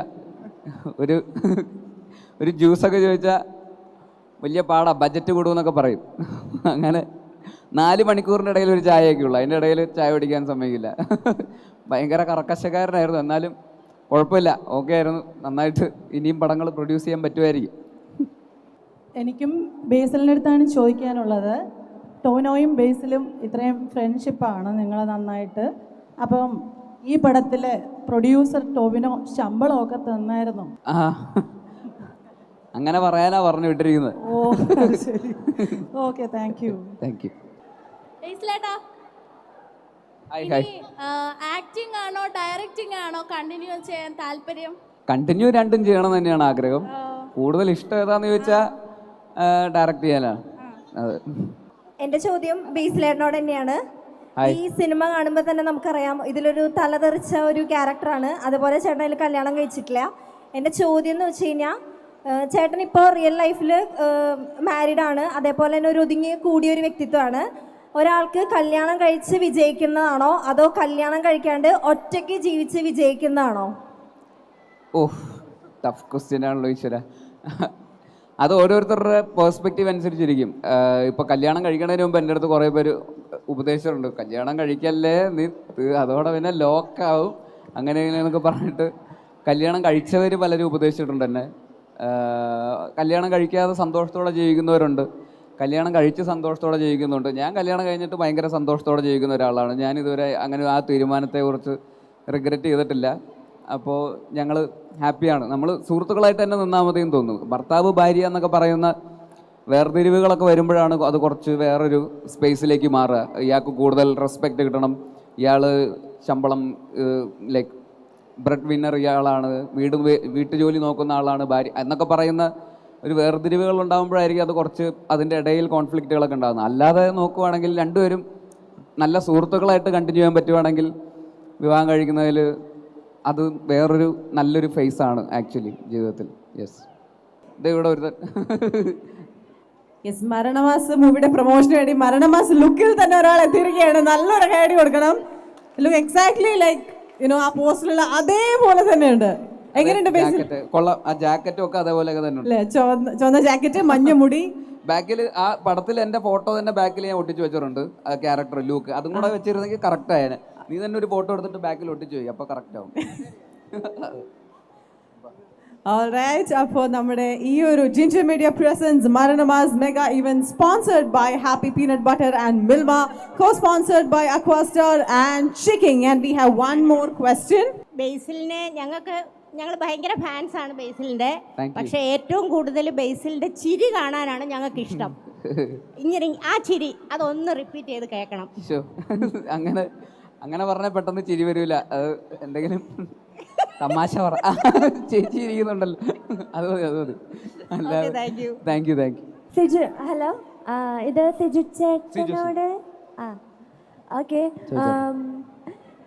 ഒരു ജ്യൂസൊക്കെ ചോദിച്ചാൽ വലിയ പാടാ, ബഡ്ജറ്റ് കൂടുമെന്നൊക്കെ പറയും. അങ്ങനെ 4 മണിക്കൂറിൻ്റെ ഇടയിൽ ഒരു ചായയൊക്കെ ഉള്ളൂ, അതിൻ്റെ ഇടയിൽ ചായ കുടിക്കാൻ സമ്മതിക്കില്ല. ഭയങ്കര കർക്കശക്കാരനായിരുന്നു. എന്നാലും കുഴപ്പമില്ല, ഓക്കെ ആയിരുന്നു. നന്നായിട്ട് ഇനിയും പടങ്ങൾ പ്രൊഡ്യൂസ് ചെയ്യാൻ പറ്റുമായിരിക്കും. എനിക്കും ബേസിലിൻ്റെ അടുത്താണ് ചോദിക്കാനുള്ളത്. ടോവിനോയും ബേസിലും ഇത്രയും ഫ്രണ്ട്ഷിപ്പാണ് നിങ്ങൾ നന്നായിട്ട്. അപ്പം ഈ പടത്തിൽ പ്രൊഡ്യൂസർ ടോവിനോ ശമ്പളമൊക്കെ തന്നായിരുന്നു? അങ്ങനെ പറയാനാ പറഞ്ഞു വിട്ടിരിക്കുന്നത്. ഓ ശരി, ഓക്കെ, താങ്ക് യു. ആക്ടിംഗ് ആണോ ഡയറക്റ്റിംഗ് ആണോ കണ്ടിന്യൂ ചെയ്യാൻ താല്പര്യം? കണ്ടിന്യൂ രണ്ടും ചെയ്യണം തന്നെയാണ് ആഗ്രഹം. കൂടുതൽ ഇഷ്ടം ഏതാന്ന് ചോദിച്ചാൽ ഡയറക്റ്റ് ചെയ്യാനാണ്. അതെ. എൻ്റെ ചോദ്യം ബേസിലേട്ടനോട് തന്നെയാണ്. ഈ സിനിമ കാണുമ്പോൾ തന്നെ നമുക്കറിയാം ഇതിലൊരു തലതെറിച്ച ഒരു ക്യാരക്ടറാണ്. അതുപോലെ ചേട്ടൻ അതിൽ കല്യാണം കഴിച്ചിട്ടില്ല. എൻ്റെ ചോദ്യം എന്ന് വെച്ച് കഴിഞ്ഞാൽ, ചേട്ടൻ ഇപ്പോൾ റിയൽ ലൈഫിൽ മാരീഡാണ്, അതേപോലെ തന്നെ ഒരു ഒതുങ്ങി കൂടിയൊരു വ്യക്തിത്വമാണ്. ഒരാൾക്ക് കല്യാണം കഴിച്ച് വിജയിക്കുന്നതാണോ അതോ കല്യാണം കഴിക്കാണ്ട് ഒറ്റയ്ക്ക് ജീവിച്ച് വിജയിക്കുന്നതാണോ? ടഫ് ക്വസ്റ്റ്യൻ ആണല്ലോ ഈശ്വര. അത് ഓരോരുത്തരുടെ പേഴ്സ്പെക്റ്റീവ് അനുസരിച്ചിരിക്കും. ഇപ്പോൾ കല്യാണം കഴിക്കണതിന് മുമ്പ് എൻ്റെ അടുത്ത് കുറേ പേര് ഉപദേശിച്ചിട്ടുണ്ട്, കല്യാണം കഴിക്കല്ലേ നീ, അതോടെ പിന്നെ ലോക്കാവും അങ്ങനെ ഇങ്ങനെയെന്നൊക്കെ പറഞ്ഞിട്ട്. കല്യാണം കഴിച്ചവർ പലരും ഉപദേശിച്ചിട്ടുണ്ട് എന്നെ. കല്യാണം കഴിക്കാതെ സന്തോഷത്തോടെ ജീവിക്കുന്നവരുണ്ട്, കല്യാണം കഴിച്ച് സന്തോഷത്തോടെ ജീവിക്കുന്നുണ്ട്. ഞാൻ കല്യാണം കഴിഞ്ഞിട്ട് ഭയങ്കര സന്തോഷത്തോടെ ജീവിക്കുന്ന ഒരാളാണ്. ഞാനിതുവരെ അങ്ങനെ ആ തീരുമാനത്തെക്കുറിച്ച് റിഗ്രറ്റ് ചെയ്തിട്ടില്ല. അപ്പോൾ ഞങ്ങൾ ഹാപ്പിയാണ്. നമ്മൾ സുഹൃത്തുക്കളായിട്ട് തന്നെ നിന്നാൽ മതിയെന്ന് തോന്നുന്നു. ഭർത്താവ് ഭാര്യ എന്നൊക്കെ പറയുന്ന വേർതിരിവുകളൊക്കെ വരുമ്പോഴാണ് അത് കുറച്ച് വേറൊരു സ്പേസിലേക്ക് മാറുക. ഇയാൾക്ക് കൂടുതൽ റെസ്പെക്റ്റ് കിട്ടണം, ഇയാൾ ശമ്പളം ലൈക്ക് ബ്രെഡ് വിന്നർ ഇയാളാണ്, വീട്ടുജോലി നോക്കുന്ന ആളാണ് ഭാര്യ എന്നൊക്കെ പറയുന്ന ഒരു വേർതിരിവുകൾ ഉണ്ടാകുമ്പോഴായിരിക്കും അത് കുറച്ച് അതിൻ്റെ ഇടയിൽ കോൺഫ്ലിക്റ്റുകളൊക്കെ ഉണ്ടാകുന്നത്. അല്ലാതെ നോക്കുവാണെങ്കിൽ രണ്ടുപേരും നല്ല സുഹൃത്തുക്കളായിട്ട് കണ്ടിന്യൂ ചെയ്യാൻ പറ്റുവാണെങ്കിൽ വിവാഹം കഴിക്കുന്നതിൽ അത് വേറൊരു നല്ലൊരു ഫേസാണ് ആക്ച്വലി ജീവിതത്തിൽ. യെസ്, ഇവിടെ ഒരു യെസ്, മരണമാസ് മൂവിയുടെ പ്രൊമോഷന് വേണ്ടി മരണമാസ് ലുക്കിൽ തന്നെ ഒരാൾ എത്തിയിരിക്കുകയാണ്. നല്ലൊരു കൈയടി കൊടുക്കണം. ലുക്ക് എക്സാക്ട്ലി ലൈക്ക് ആ പോസ്റ്ററിലുള്ള അതേപോലെ തന്നെയുണ്ട്. എങ്ങനെയുണ്ട് കൊള്ളാം. ആ ജാക്കറ്റും ഒക്കെ അതേപോലെ തന്നെ, ചുവന്ന ജാക്കറ്റ്, മഞ്ഞ മുടി. ബാക്കിൽ ആ പടത്തിൽ എൻ്റെ ഫോട്ടോ തന്നെ ബാക്കിൽ ഞാൻ ഒട്ടിച്ചു വെച്ചിട്ടുണ്ട്. ആ ക്യാരക്ടർ ലൂക്ക് അതും കൂടെ വെച്ചിരുന്നെങ്കിൽ കറക്റ്റ് ആയേനെ. നീ തന്നെ ഒരു ഫോട്ടോ എടുത്തിട്ട് ബാക്കിൽ ഒട്ടിച്ചു പോയി, അപ്പോൾ കറക്റ്റ് ആവും. ഓൾറൈറ്റ്, അപ്പോൾ നമ്മുടെ ഈ ഒരു ജിഞ്ചർ മീഡിയ പ്രസൻസ് മരണമാസ് mega event sponsored by happy peanut butter and Milma, co-sponsored by Aquastar and Chiking, and we have one more question. ബേസിലിനെ ഞങ്ങൾ ഭയങ്കര ഫാൻസാണ് ബേസിലിൻ്റെ. പക്ഷെ ഏറ്റവും കൂടുതൽ ബേസിലിൻ്റെ ചിരി കാണാനാണ് ഞങ്ങൾക്ക് ഇഷ്ടം. ഇങ്ങനെ ആ ചിരി അതൊന്ന് റിപ്പീറ്റ് ചെയ്ത് കേൾക്കണം. അങ്ങനെ പറഞ്ഞാൽ പെട്ടെന്ന് ചിരി വരില്ല. അത് എന്തെങ്കിലും തമാശ പറ. ചേച്ചി ഇരിക്കുന്നുണ്ടല്ലോ, അത് മതി. Thank you. സിജു, ഹലോ, ഇത് സിജു ചേട്ടനോട്. ഓക്കെ,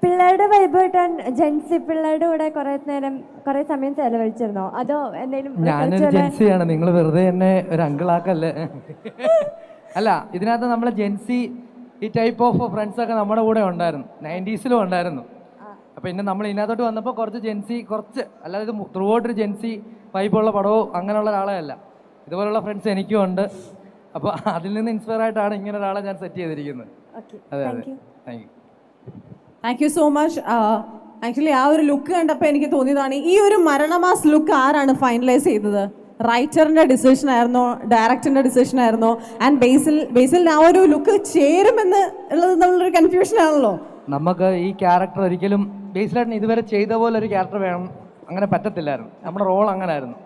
പിള്ളേരുടെ വൈബോട്ടാൻ ജെൻസി പിള്ളേരുടെ കൂടെ കുറെ സമയം ചെലവഴിച്ചിരുന്നോ അതോ എന്തെങ്കിലും? ഞാനൊരു ജെൻസിയാണ്, നിങ്ങൾ വെറുതെ എന്നെ ഒരു അങ്കിളാക്കല്ലേ. അല്ല, ഇതിനകത്ത് നമ്മളെ ജെൻസി ഈ ടൈപ്പ് ഓഫ് ഫ്രണ്ട്സൊക്കെ നമ്മുടെ കൂടെ ഉണ്ടായിരുന്നു, 90s ഉണ്ടായിരുന്നു. അപ്പോൾ പിന്നെ നമ്മൾ ഇതിനകത്തോട്ട് വന്നപ്പോൾ കുറച്ച് ജെൻസി, കുറച്ച് അല്ലാതെ ഇത് ത്രൂ ഔട്ട് ഒരു ജെൻസി വൈബുള്ള പടമോ അങ്ങനെയുള്ള ഒരാളെ അല്ല. ഇതുപോലുള്ള ഫ്രണ്ട്സ് എനിക്കും ഉണ്ട്. അപ്പോൾ അതിൽ നിന്ന് ഇൻസ്പയർ ആയിട്ടാണ് ഇങ്ങനെ ഒരാളെ ഞാൻ സെറ്റ് ചെയ്തിരിക്കുന്നത്. അതെ, thank you so much. Actually ആ ഒരു ലുക്ക് കണ്ടപ്പോൾ എനിക്ക് തോന്നിയതാണ്, ഈ ഒരു മരണമാസ് ലുക്ക് ആരാണ് ഫൈനലൈസ് ചെയ്തത്? റൈറ്ററിൻ്റെ ഡിസിഷൻ ആയിരുന്നോ ഡയറക്ടറിൻ്റെ ഡിസിഷൻ ആയിരുന്നോ? ആൻഡ് ബേസിലിന് ആ ഒരു ലുക്ക് ചേരുമെന്ന് ഉള്ളത് നമ്മളൊരു കൺഫ്യൂഷൻ ആണല്ലോ. നമുക്ക് ഈ ക്യാരക്ടർ ഒരിക്കലും ബേസിലായിട്ട് ഇതുവരെ ചെയ്ത പോലെ ഒരു ക്യാരക്ടർ വേണം അങ്ങനെ പറ്റത്തില്ലായിരുന്നു. നമ്മുടെ റോൾ അങ്ങനെ ആയിരുന്നു.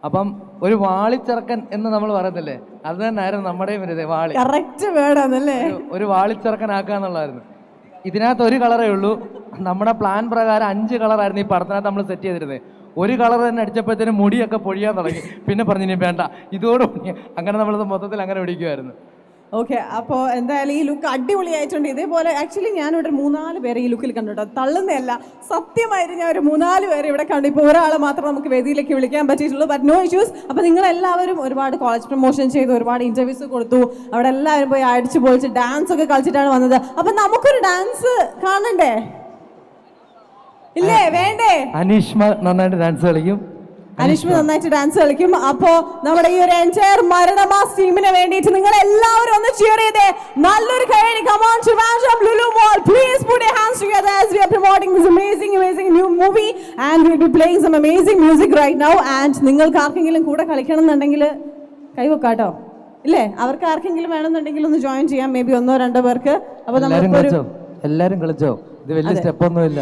അപ്പം ഒരു വാളിച്ചെറുക്കൻ എന്ന് നമ്മൾ പറയത്തില്ലേ, അത് തന്നെയായിരുന്നു നമ്മുടെയും ഒരു വാളി. കറക്റ്റ് വേർഡാണല്ലേ? ഒരു വാളിച്ചെറുക്കനാക്കുക എന്നുള്ളതായിരുന്നു. ഇതിനകത്ത് ഒരു കളറേ ഉള്ളൂ. നമ്മുടെ പ്ലാൻ പ്രകാരം 5 കളറായിരുന്നു ഈ പടത്തിനകത്ത് നമ്മൾ സെറ്റ് ചെയ്തിരുന്നത്. ഒരു കളർ തന്നെ അടിച്ചപ്പോഴത്തേനും മുടിയൊക്കെ പൊഴിയാൻ തുടങ്ങി. പിന്നെ പറഞ്ഞു ഇനി വേണ്ട ഇതോടുകൂടി, അങ്ങനെ നമ്മളത് മൊത്തത്തിൽ അങ്ങനെ പിടിക്കുമായിരുന്നു. ഓക്കെ, അപ്പോൾ എന്തായാലും ഈ ലുക്ക് അടിപൊളിയായിട്ടുണ്ട്. ഇതേപോലെ ആക്ച്വലി ഞാനിവിടെ 3-4 പേരെ ഈ ലുക്കിൽ കണ്ടുട്ടോ, തള്ളുന്നതല്ല, സത്യമായിട്ട് ഞാൻ ഒരു 3-4 പേരെ ഇവിടെ കണ്ടു. ഇപ്പോൾ ഒരാളെ മാത്രം നമുക്ക് വേദിയിലേക്ക് വിളിക്കാൻ പറ്റിയിട്ടുള്ളൂ. But no issues. അപ്പോൾ നിങ്ങളെല്ലാവരും ഒരുപാട് കോളേജ് പ്രൊമോഷൻ ചെയ്തു, ഒരുപാട് ഇൻ്റർവ്യൂസ് കൊടുത്തു, അവിടെ എല്ലാവരും പോയി അടിച്ചു പൊളിച്ച് ഡാൻസ് ഒക്കെ കളിച്ചിട്ടാണ് വന്നത്. അപ്പം നമുക്കൊരു ഡാൻസ് കാണണ്ടേ? ഇല്ലേ? വേണ്ടേ? അനീഷ്മ നന്നായിട്ട് ഡാൻസ് കളിക്കും. അനീഷ്മ നന്നായിട്ട് ഡാൻസ് കളിക്കും. അപ്പോ നമ്മുടെ ഈ ഒരു എൻറ്റയർ മരണമാസ് ടീമിന് വേണ്ടിയിട്ട് നിങ്ങൾ എല്ലാവരും ഒന്ന് cheer ചെയ്തേ. നല്ലൊരു കൈയടി. Come on, Trivandrum Lulu Mall, please put your hands together as we are promoting this amazing new movie and we'll be playing some amazing music right now. And നിങ്ങൾക്ക് ആർക്കെങ്കിലും കൂടെ കളിക്കണം എന്നുണ്ടെങ്കിൽ കൈവെക്കാട്ടോ, ഇല്ലേ? അവർക്ക് ആർക്കെങ്കിലും വേണമെന്നുണ്ടെങ്കിൽ ഒന്ന് ജോയിൻ ചെയ്യാം, മേ ബി 1-2 പേർക്ക്. അപ്പോൾ എല്ലാവരും കളിച്ചോ, ഇത് വലിയ സ്റ്റെപ്പൊന്നുമില്ല.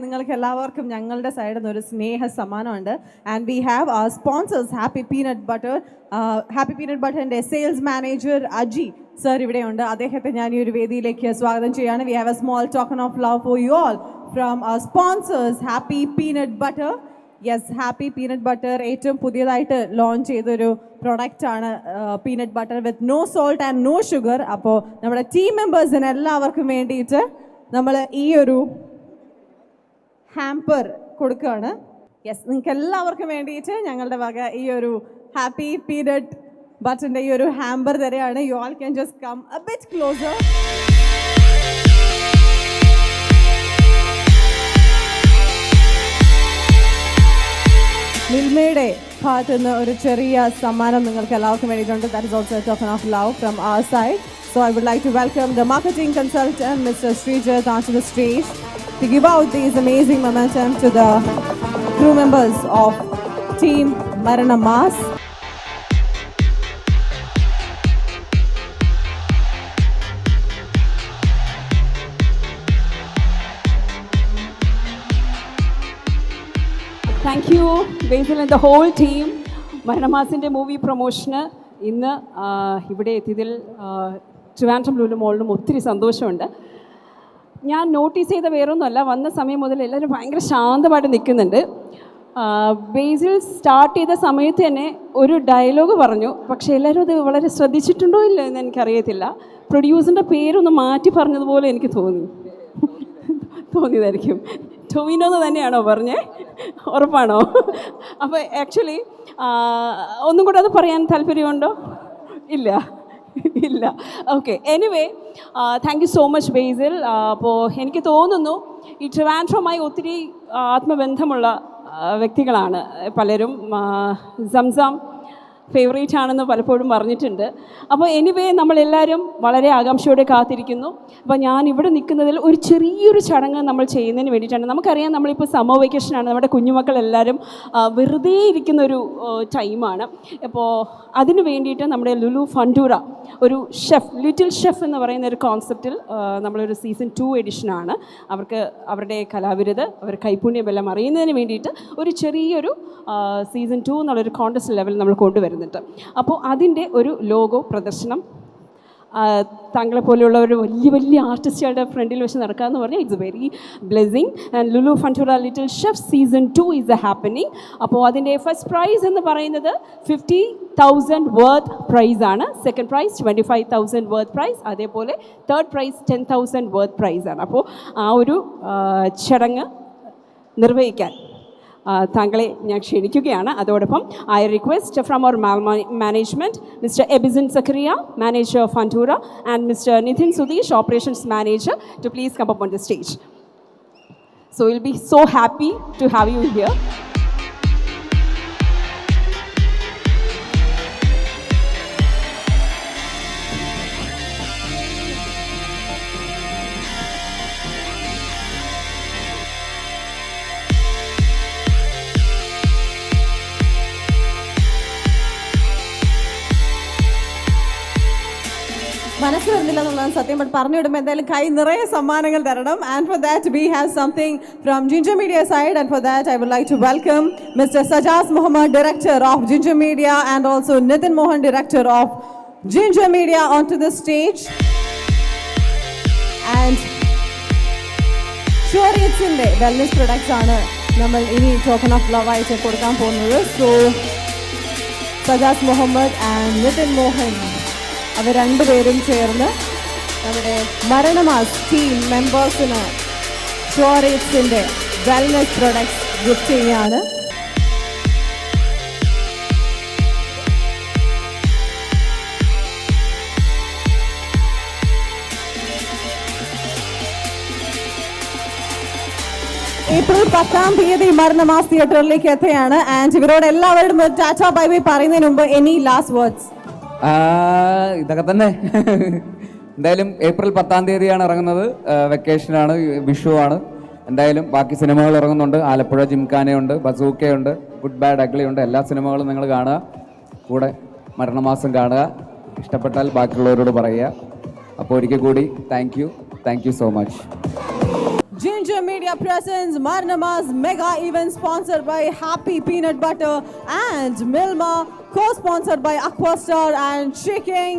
നിങ്ങൾക്ക് എല്ലാവർക്കും ഞങ്ങളുടെ സൈഡിൽ നിന്ന് ഒരു സ്നേഹ സമ്മാനമുണ്ട്. And we have our sponsors Happy Peanut ബട്ടറിൻ്റെ സെയിൽസ് മാനേജർ അജി സർ ഇവിടെയുണ്ട്. അദ്ദേഹത്തെ ഞാൻ ഈ ഒരു വേദിയിലേക്ക് സ്വാഗതം ചെയ്യുകയാണ്. We have a small token of love for you all from our sponsors Happy peanut Butter. Yes, Happy peanut Butter ഏറ്റവും പുതിയതായിട്ട് ലോഞ്ച് ചെയ്തൊരു പ്രൊഡക്റ്റാണ് peanut butter with no salt and no sugar. അപ്പോൾ നമ്മുടെ ടീം മെമ്പേഴ്സിന് എല്ലാവർക്കും വേണ്ടിയിട്ട് നമ്മൾ ഈ ഒരു ഹാമ്പർ കൊടുക്കുകയാണ്. യെസ്, നിങ്ങൾക്ക് എല്ലാവർക്കും വേണ്ടിയിട്ട് ഞങ്ങളുടെ വക ഈ ഒരു ഹാപ്പി പീനട്ട് ബട്ടറിൻ്റെ ഈ ഒരു ഹാമ്പർ തരെയാണ്. You all can just come a bit closer. മിൽമയുടെ ഭാഗത്ത് നിന്ന് ഒരു ചെറിയ സമ്മാനം നിങ്ങൾക്ക് എല്ലാവർക്കും വേണ്ടിയിട്ടുണ്ട്. That is also a token of love from our side. So I would like to welcome the marketing consultant, Mr. Srijat, onto the stage to give out these amazing momentum to the crew members of Team Maranamas. Thank you Basil and the whole team. മരണമാസിൻ്റെ movie പ്രൊമോഷന് ഇന്ന് ഇവിടെ എത്തിയതിൽ ട്രിവാൻഡ്രം ലുലു മോളിലും ഒത്തിരി സന്തോഷമുണ്ട്. ഞാൻ notice ചെയ്ത വേറൊന്നുമല്ല, വന്ന സമയം മുതൽ എല്ലാവരും ഭയങ്കര ശാന്തമായിട്ട് നിൽക്കുന്നുണ്ട്. ബേസിൽ സ്റ്റാർട്ട് ചെയ്ത സമയത്ത് തന്നെ ഒരു ഡയലോഗ് പറഞ്ഞു, പക്ഷേ എല്ലാവരും അത് വളരെ ശ്രദ്ധിച്ചിട്ടുണ്ടോ ഇല്ല എന്ന് എനിക്കറിയത്തില്ല. പ്രൊഡ്യൂസറിൻ്റെ പേരൊന്ന് മാറ്റി പറഞ്ഞതുപോലെ എനിക്ക് തോന്നിയതായിരിക്കും. ടൊവിനോ എന്ന് തന്നെയാണോ പറഞ്ഞേ? ഉറപ്പാണോ? അപ്പോൾ ആക്ച്വലി ഒന്നും കൂടെ അത് പറയാൻ താല്പര്യമുണ്ടോ? ഇല്ല. Okay, anyway thank you so much Basil. അപ്പോൾ എനിക്ക് തോന്നുന്നു ഈ ട്രിവാൻഡ്രവുമായി ഒത്തിരി ആത്മബന്ധമുള്ള വ്യക്തികളാണ് പലരും. സംസം ഫേവറേറ്റ് ആണെന്ന് പലപ്പോഴും പറഞ്ഞിട്ടുണ്ട്. അപ്പോൾ എനിവേ നമ്മളെല്ലാവരും വളരെ ആകാംക്ഷയോടെ കാത്തിരിക്കുന്നു. അപ്പോൾ ഞാൻ ഇവിടെ നിൽക്കുന്നതിൽ ഒരു ചെറിയൊരു ചടങ്ങ് നമ്മൾ ചെയ്യുന്നതിന് വേണ്ടിയിട്ടാണ്. നമുക്കറിയാം നമ്മളിപ്പോൾ സമ്മർ വെക്കേഷനാണ്, നമ്മുടെ കുഞ്ഞുമക്കളെല്ലാവരും വെറുതെ ഇരിക്കുന്നൊരു ടൈമാണ്. അപ്പോൾ അതിന് വേണ്ടിയിട്ട് നമ്മുടെ ലുലു ഫണ്ടൂറ ഒരു ലിറ്റിൽ ഷെഫ് എന്ന് പറയുന്ന ഒരു കോൺസെപ്റ്റിൽ നമ്മളൊരു സീസൺ 2 എഡിഷനാണ്. അവർക്ക് അവരുടെ കലാവിരുത്, അവർ കൈപുണ്യമെല്ലാം അറിയുന്നതിന് വേണ്ടിയിട്ട് ഒരു ചെറിയൊരു സീസൺ 2 എന്നുള്ളൊരു കോൺടെസ്റ്റ് ലെവൽ നമ്മൾ കൊണ്ടുവരുന്നുണ്ട്. അപ്പോൾ അതിൻ്റെ ഒരു ലോഗോ പ്രദർശനം താങ്കളെ പോലെയുള്ള ഒരു വലിയ ആർട്ടിസ്റ്റുകളുടെ ഫ്രണ്ടിൽ വെച്ച് നടക്കുക എന്ന് പറഞ്ഞാൽ it's very blessing. And Lulu Funtura little chef season 2 is a happening. അപ്പോൾ അതിൻ്റെ ഫസ്റ്റ് പ്രൈസ് എന്ന് പറയുന്നത് 50,000 വർത്ത് പ്രൈസാണ്. Second prize 25,000 worth prize. അതേപോലെ തേർഡ് പ്രൈസ് 10,000 വർത്ത് പ്രൈസാണ്. അപ്പോൾ ആ ഒരു ചടങ്ങ് നിർവഹിക്കാൻ താങ്കളെ ഞാൻ ക്ഷണിക്കുകയാണ്. അതോടൊപ്പം I request from our management mister Abisin Zacharia, manager Funtura, and mister Nithin Sudheesh, operations manager, to please come up on the stage. So we'll be so happy to have you here. മനസ്സിൽ വരുന്നില്ല എന്നുള്ളതാണ് സത്യം. ബട്ട് പറഞ്ഞു വിടുമ്പോൾ എന്തായാലും കൈ നിറയെ സമ്മാനങ്ങൾ തരണം. And for that we have something from Ginger Media side. And for that I would like to welcome mister Sajas Muhammad, director of Ginger Media, and also Nithin Mohan, director of Ginger Media, on to the stage. And ഷുവറീറ്റ്സിൻ്റെ wellness products ആണ് നമ്മൾ ഇനി token of love ആയിട്ട് കൊടുക്കാൻ പോകുന്നത്. So Sajas Muhammad and Nithin Mohan അവർ രണ്ടുപേരും ചേർന്ന് നമ്മുടെ മരണമാസ് ടീം മെമ്പേഴ്സിന് ഷുവറീറ്റ്സിൻ്റെ വെൽനസ് പ്രൊഡക്ട്സ് ഗിഫ്റ്റ് ചെയ്യുകയാണ്. ഏപ്രിൽ 10 മരണമാസ് തിയേറ്ററിലേക്ക് എത്തുകയാണ്. ആൻഡ് ഇവരോട് എല്ലാവരോടും ടാറ്റ ബൈ ബൈ പറയുന്നതിന് മുമ്പ് എനി ലാസ്റ്റ് വേർഡ്സ്? ഇതൊക്കെ തന്നെ. എന്തായാലും ഏപ്രിൽ 10 ഇറങ്ങുന്നത്. വെക്കേഷനാണ്, വിഷു ആണ്. എന്തായാലും ബാക്കി സിനിമകൾ ഇറങ്ങുന്നുണ്ട്. ആലപ്പുഴ ജിംഖാനയുണ്ട്, ബസൂക്കയുണ്ട്, ഗുഡ് ബാഡ് അഗ്ലി ഉണ്ട്. എല്ലാ സിനിമകളും നിങ്ങൾ കാണുക, കൂടെ മരണമാസം കാണുക. ഇഷ്ടപ്പെട്ടാൽ ബാക്കിയുള്ളവരോട് പറയുക. അപ്പോൾ ഒരിക്കൽ കൂടി thank you so much. Ginger Media presents Marnamas mega event sponsored by Happy Peanut Butter and Milma, co-sponsored by Aquastar and Chicken.